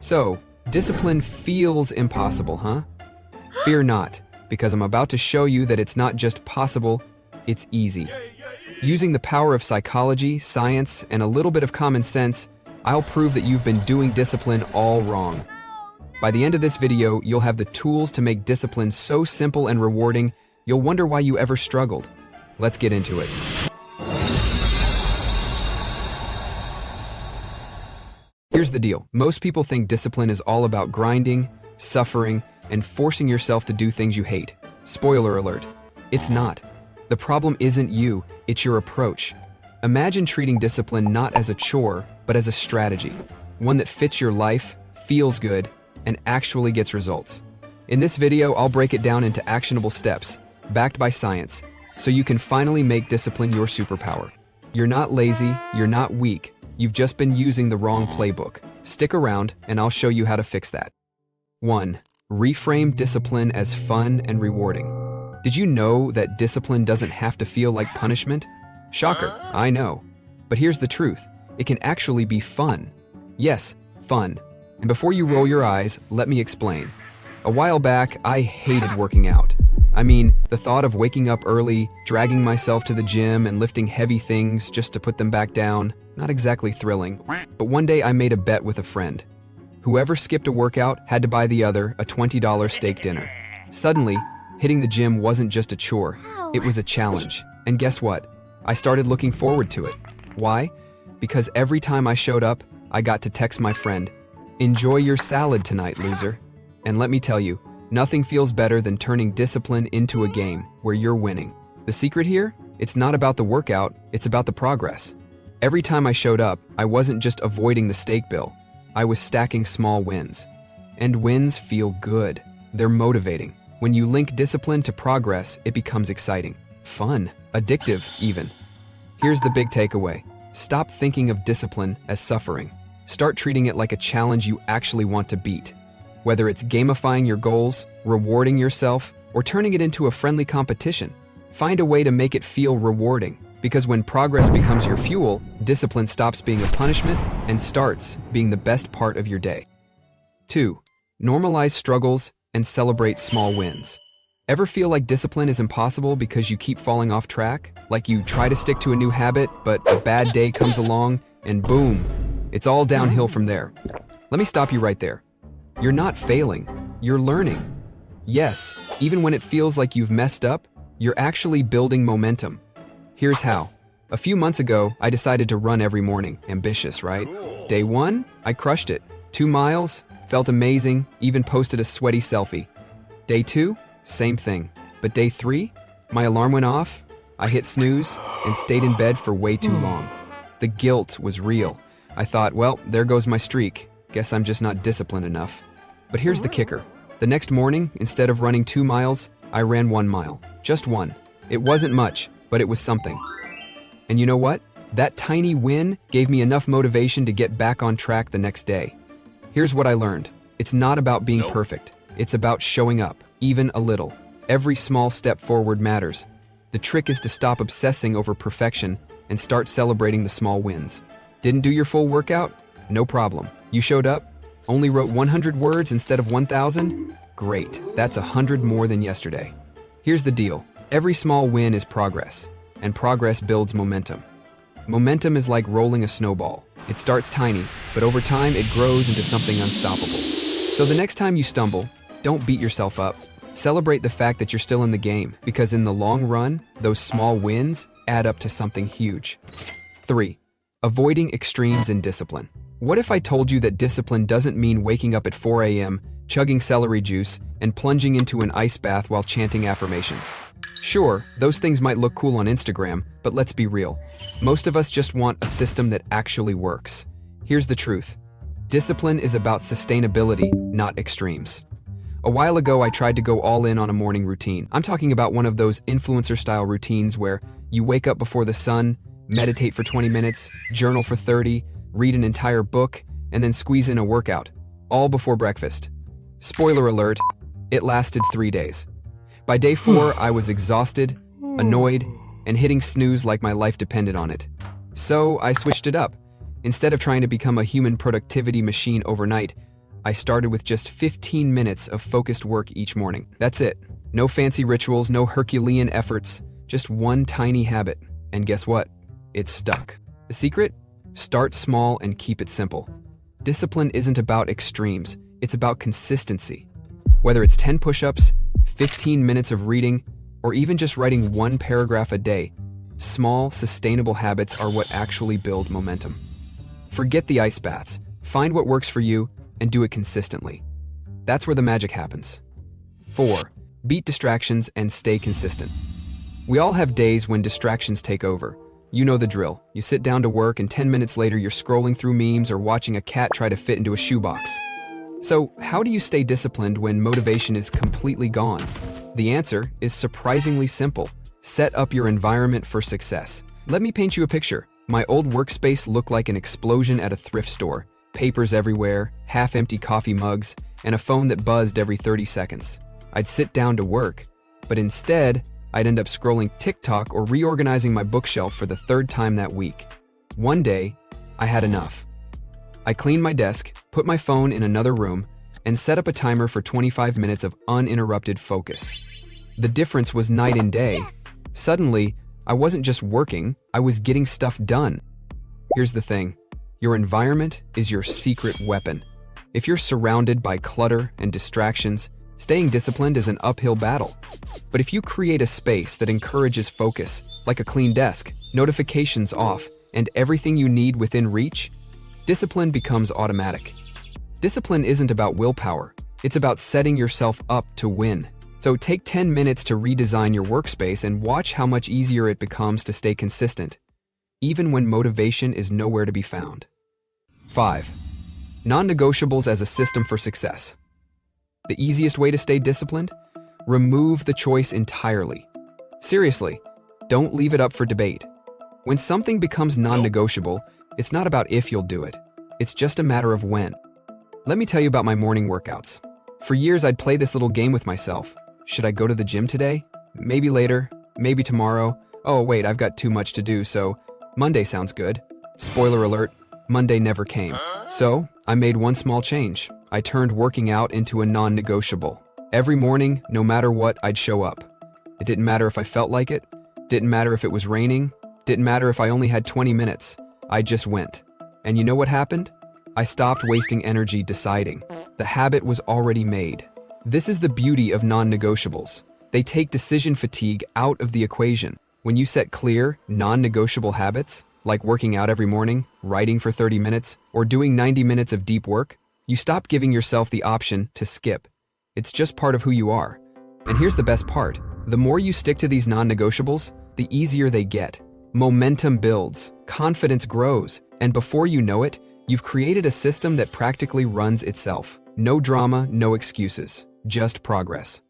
So, discipline feels impossible, huh? Fear not, because I'm about to show you that it's not just possible, it's easy. Using the power of psychology, science, and a little bit of common sense, I'll prove that you've been doing discipline all wrong. By the end of this video, you'll have the tools to make discipline so simple and rewarding, you'll wonder why you ever struggled. Let's get into it. Here's the deal. Most people think discipline is all about grinding, suffering, and forcing yourself to do things you hate. Spoiler alert, it's not. The problem isn't you, it's your approach. Imagine treating discipline not as a chore, but as a strategy. One that fits your life, feels good, and actually gets results. In this video, I'll break it down into actionable steps, backed by science, so you can finally make discipline your superpower. You're not lazy, you're not weak, you've just been using the wrong playbook. Stick around, and I'll show you how to fix that. 1. Reframe discipline as fun and rewarding. Did you know that discipline doesn't have to feel like punishment? Shocker, I know. But here's the truth. It can actually be fun. Yes, fun. And before you roll your eyes, let me explain. A while back, I hated working out. I mean, the thought of waking up early, dragging myself to the gym, and lifting heavy things just to put them back down, not exactly thrilling. But one day I made a bet with a friend. Whoever skipped a workout had to buy the other a $20 steak dinner. Suddenly, hitting the gym wasn't just a chore, it was a challenge. And guess what? I started looking forward to it. Why? Because every time I showed up, I got to text my friend, "Enjoy your salad tonight, loser." And let me tell you, nothing feels better than turning discipline into a game where you're winning. The secret here? It's not about the workout, it's about the progress. Every time I showed up, I wasn't just avoiding the steak bill. I was stacking small wins. And wins feel good. They're motivating. When you link discipline to progress, it becomes exciting, fun, addictive even. Here's the big takeaway. Stop thinking of discipline as suffering. Start treating it like a challenge you actually want to beat. Whether it's gamifying your goals, rewarding yourself, or turning it into a friendly competition, find a way to make it feel rewarding. Because when progress becomes your fuel, discipline stops being a punishment and starts being the best part of your day. 2. Normalize struggles and celebrate small wins. Ever feel like discipline is impossible because you keep falling off track? Like you try to stick to a new habit, but a bad day comes along, and boom, it's all downhill from there. Let me stop you right there. You're not failing, you're learning. Yes, even when it feels like you've messed up, you're actually building momentum. Here's how. A few months ago, I decided to run every morning. Ambitious, right? Day 1, I crushed it. 2 miles, felt amazing, even posted a sweaty selfie. Day 2, same thing. But day 3, my alarm went off, I hit snooze, and stayed in bed for way too long. The guilt was real. I thought, well, there goes my streak. Guess I'm just not disciplined enough. But here's the kicker. The next morning, instead of running 2 miles, I ran 1 mile. Just one. It wasn't much, but it was something. And you know what? That tiny win gave me enough motivation to get back on track the next day. Here's what I learned. It's not about being perfect. It's about showing up, even a little. Every small step forward matters. The trick is to stop obsessing over perfection and start celebrating the small wins. Didn't do your full workout? No problem. You showed up? Only wrote 100 words instead of 1,000? Great, that's 100 more than yesterday. Here's the deal. Every small win is progress, and progress builds momentum. Momentum is like rolling a snowball. It starts tiny, but over time it grows into something unstoppable. So the next time you stumble, don't beat yourself up. Celebrate the fact that you're still in the game, because in the long run, those small wins add up to something huge. 3. Avoiding extremes in discipline. What if I told you that discipline doesn't mean waking up at 4 a.m., chugging celery juice, and plunging into an ice bath while chanting affirmations? Sure, those things might look cool on Instagram, but let's be real. Most of us just want a system that actually works. Here's the truth. Discipline is about sustainability, not extremes. A while ago, I tried to go all in on a morning routine. I'm talking about one of those influencer-style routines where you wake up before the sun, meditate for 20 minutes, journal for 30, read an entire book, and then squeeze in a workout, all before breakfast. Spoiler alert, it lasted 3 days. By day 4, I was exhausted, annoyed, and hitting snooze like my life depended on it. So I switched it up. Instead of trying to become a human productivity machine overnight, I started with just 15 minutes of focused work each morning. That's it. No fancy rituals, no Herculean efforts, just one tiny habit. And guess what? It's stuck. The secret? Start small and keep it simple. Discipline isn't about extremes, it's about consistency. Whether it's 10 push-ups, 15 minutes of reading, or even just writing one paragraph a day, small, sustainable habits are what actually build momentum. Forget the ice baths. Find what works for you and do it consistently. That's where the magic happens. 4. Beat distractions and stay consistent. We all have days when distractions take over. You know the drill. You sit down to work and 10 minutes later you're scrolling through memes or watching a cat try to fit into a shoebox. So, how do you stay disciplined when motivation is completely gone? The answer is surprisingly simple. Set up your environment for success. Let me paint you a picture. My old workspace looked like an explosion at a thrift store. Papers everywhere, half-empty coffee mugs, and a phone that buzzed every 30 seconds. I'd sit down to work, but instead, I'd end up scrolling TikTok or reorganizing my bookshelf for the third time that week. One day, I had enough. I cleaned my desk, put my phone in another room, and set up a timer for 25 minutes of uninterrupted focus. The difference was night and day. Suddenly, I wasn't just working, I was getting stuff done. Here's the thing. Your environment is your secret weapon. If you're surrounded by clutter and distractions, staying disciplined is an uphill battle. But if you create a space that encourages focus, like a clean desk, notifications off, and everything you need within reach, discipline becomes automatic. Discipline isn't about willpower, it's about setting yourself up to win. So take 10 minutes to redesign your workspace and watch how much easier it becomes to stay consistent, even when motivation is nowhere to be found. 5. Non-negotiables as a system for success. The easiest way to stay disciplined? Remove the choice entirely. Seriously, don't leave it up for debate. When something becomes non-negotiable, it's not about if you'll do it. It's just a matter of when. Let me tell you about my morning workouts. For years, I'd play this little game with myself. Should I go to the gym today? Maybe later, maybe tomorrow. Oh wait, I've got too much to do, so Monday sounds good. Spoiler alert, Monday never came. So, I made one small change. I turned working out into a non-negotiable. Every morning, no matter what, I'd show up. It didn't matter if I felt like it, didn't matter if it was raining, didn't matter if I only had 20 minutes. I just went. And you know what happened? I stopped wasting energy deciding. The habit was already made. This is the beauty of non-negotiables. They take decision fatigue out of the equation. When you set clear, non-negotiable habits, like working out every morning, writing for 30 minutes, or doing 90 minutes of deep work, you stop giving yourself the option to skip. It's just part of who you are. And here's the best part. The more you stick to these non-negotiables, the easier they get. Momentum builds, confidence grows, and before you know it, you've created a system that practically runs itself. No drama, no excuses, just progress.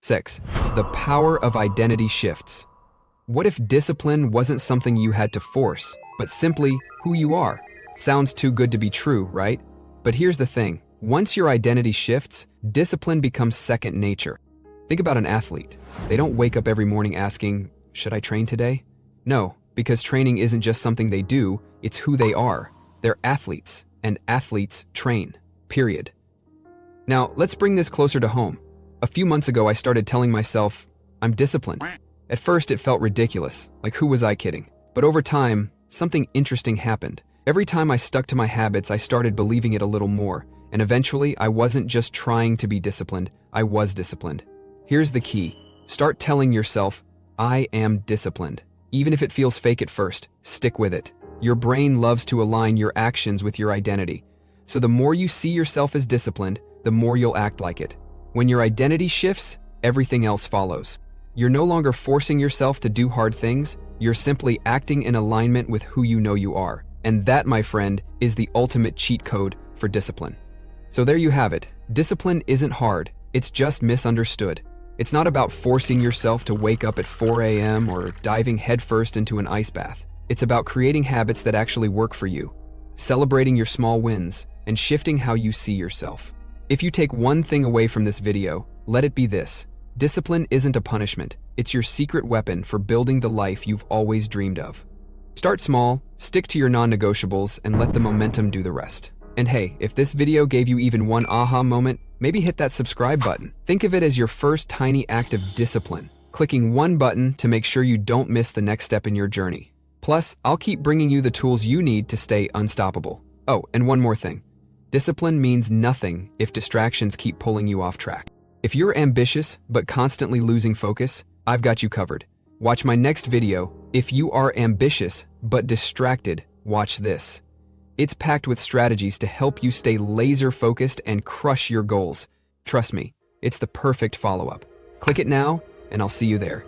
6. The power of identity shifts. What if discipline wasn't something you had to force, but simply who you are? Sounds too good to be true, right? But here's the thing. Once your identity shifts, discipline becomes second nature. Think about an athlete. They don't wake up every morning asking, "Should I train today?" No, because training isn't just something they do, it's who they are. They're athletes, and athletes train, period. Now, let's bring this closer to home. A few months ago, I started telling myself, I'm disciplined. At first, it felt ridiculous, like who was I kidding? But over time, something interesting happened. Every time I stuck to my habits, I started believing it a little more, and eventually, I wasn't just trying to be disciplined, I was disciplined. Here's the key. Start telling yourself, I am disciplined. Even if it feels fake at first, stick with it. Your brain loves to align your actions with your identity. So the more you see yourself as disciplined, the more you'll act like it. When your identity shifts, everything else follows. You're no longer forcing yourself to do hard things, you're simply acting in alignment with who you know you are. And that, my friend, is the ultimate cheat code for discipline. So there you have it. Discipline isn't hard, it's just misunderstood. It's not about forcing yourself to wake up at 4 a.m. or diving headfirst into an ice bath. It's about creating habits that actually work for you, celebrating your small wins, and shifting how you see yourself. If you take one thing away from this video, let it be this. Discipline isn't a punishment, it's your secret weapon for building the life you've always dreamed of. Start small, stick to your non-negotiables, and let the momentum do the rest. And hey, if this video gave you even one aha moment, maybe hit that subscribe button. Think of it as your first tiny act of discipline, clicking one button to make sure you don't miss the next step in your journey. Plus, I'll keep bringing you the tools you need to stay unstoppable. Oh, and one more thing. Discipline means nothing if distractions keep pulling you off track. If you're ambitious but constantly losing focus, I've got you covered. Watch my next video. If you are ambitious but distracted, watch this. It's packed with strategies to help you stay laser-focused and crush your goals. Trust me, it's the perfect follow-up. Click it now, and I'll see you there.